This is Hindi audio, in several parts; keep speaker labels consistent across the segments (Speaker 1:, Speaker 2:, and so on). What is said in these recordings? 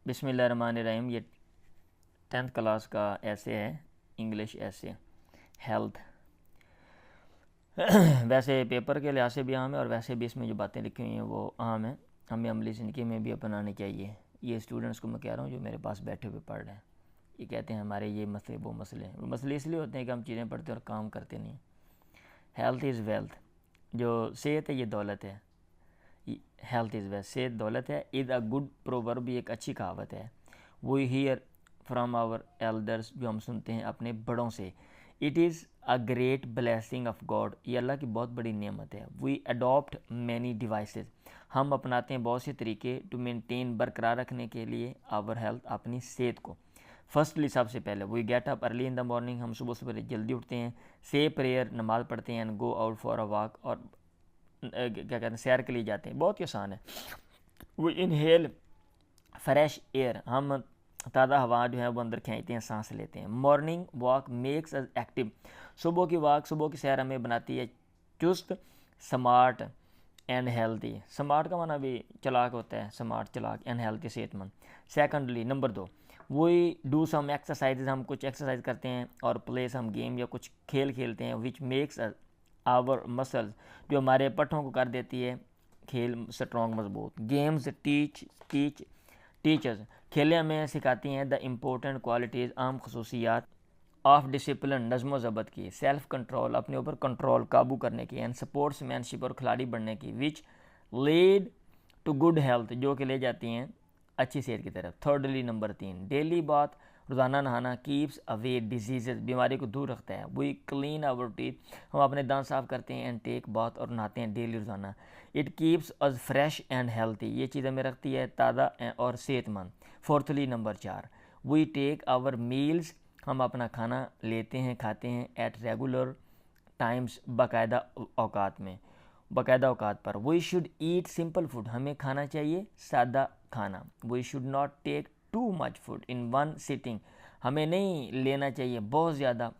Speaker 1: बिस्मिल्लाहिर्रहमानिर्रहीम। ये 10th क्लास का ऐसे है, इंग्लिश ऐसे, हेल्थ। वैसे पेपर के लिहाज से भी आम है और वैसे भी इसमें जो बातें लिखी हुई हैं वो आम है, हमें अमली ज़िंदगी में भी अपनानी चाहिए। ये स्टूडेंट्स को मैं कह रहा हूँ जो मेरे पास बैठे हुए पढ़ रहे हैं, ये कहते हैं हमारे ये मसले वो मसले हैं। वो मसले इसलिए होते हैं कि हम चीज़ें पढ़ते हैं और काम करते नहीं। हेल्थ इज़ वेल्थ, जो सेहत है ये दौलत है। हेल्थ इज़ वेल्थ, सेहत दौलत है। इज़ अ गुड प्रोवर्ब, भी एक अच्छी कहावत है। We hear from our elders, जो हम सुनते हैं अपने बड़ों से। It is a great blessing of God, ये अल्लाह की बहुत बड़ी नेमत है। वी अडॉप्ट मैनी डिवाइसेस, हम अपनाते हैं बहुत से तरीके टू मेंटेन, बरकरार रखने के लिए आवर हेल्थ, अपनी सेहत को। फर्स्टली, सबसे पहले, we get up early in the morning, हम सुबह सुबह जल्दी उठते हैं। से प्रेयर, नमाज पढ़ते हैं। And go out for a walk, और क्या कहते हैं, सैर के लिए जाते हैं। बहुत ही आसान है। वो इनहेल फ्रेश एयर, हम ताज़ा हवा जो है वो अंदर खींचते हैं, सांस लेते हैं। Morning walk makes us active, सुबह की वॉक, सुबह की सैर हमें बनाती है चुस्त, स्मार्ट एंड हेल्थी। स्मार्ट का माना भी चालाक होता है, स्मार्ट चालाक, एंड हेल्थी सेहतमंद। सेकंडली, नंबर 2, वही डू सम एक्सरसाइज, हम कुछ एक्सरसाइज करते हैं। और प्लेस, हम गेम या कुछ खेल खेलते हैं। विच मेक्स आवर मसल्स, जो हमारे पट्ठों को कर देती है खेल स्ट्रॉन्ग, मजबूत। गेम्स टीचर्स, खेलें हमें सिखाती हैं द इम्पोर्टेंट क्वालिटीज़, आम खसूसियात ऑफ डिसिप्लिन, नज़्म ज़ब्त की। सेल्फ कंट्रोल, अपने ऊपर कंट्रोल, काबू करने की। एंड स्पोर्ट्समैनशिप, और खिलाड़ी बनने की। Which lead to good health, जो कि ले जाती हैं अच्छी सेहत की तरफ। थर्डली, नंबर 3, डेली बाथ, रोज़ाना नहाना, कीप्स अवे डिजीज़, बीमारी को दूर रखता है। वी क्लीन आवर टीथ, हम अपने दांत साफ़ करते हैं। एंड टेक बाथ, और नहाते हैं डेली, रोज़ाना। It keeps us fresh and healthy, ये चीज़ हमें रखती है ताज़ा और सेहतमंद। Fourthly, number 4, we take our meals, हम अपना खाना लेते हैं, खाते हैं। एट रेगुलर टाइम्स, बाकायदा औकात में, बाकायदा औकात पर। We should eat simple food, हमें खाना चाहिए सादा खाना। We should not take too much food in one sitting, हमें नहीं लेना चाहिए बहुत ज़्यादा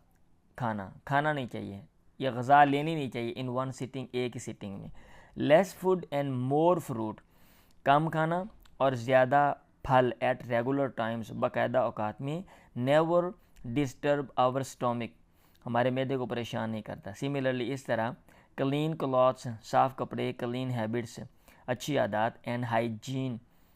Speaker 1: खाना नहीं चाहिए, या ग़ज़ा लेनी नहीं चाहिए इन वन सिटिंग, एक ही सिटिंग में। Less food and more fruit, कम खाना और ज़्यादा फल। एट रेगुलर टाइम्स, बाकायदा औकात में। नेवर डिस्टर्ब आवर स्टोमिक, हमारे मैदे को परेशान नहीं करता। सिमिलरली, इस तरह, क्लीन क्लॉथ्स, साफ़ कपड़े। क्लीन हैबिट्स, अच्छी आदत। एंड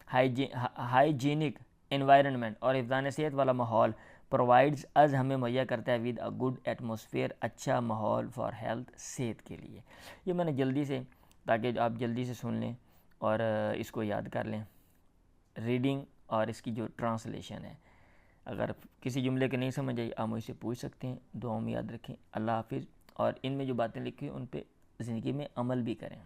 Speaker 1: हाइजीनिक एनवायरनमेंट, और हिफ़्ज़ान सेहत वाला माहौल। प्रोवाइड्स अज, हमें मुहैया करता है। विद अ गुड एटमोसफेयर, अच्छा माहौल फॉर हेल्थ, सेहत के लिए। ये मैंने जल्दी से, ताकि आप जल्दी से सुन लें और इसको याद कर लें। रीडिंग और इसकी जो ट्रांसलेशन है, अगर किसी जुमले के नहीं समझ आई आप मुझसे पूछ सकते हैं। दुआओं में याद रखें। अल्लाह हाफिज़। और इनमें जो बातें लिखी हैं उन पे ज़िंदगी में अमल भी करें।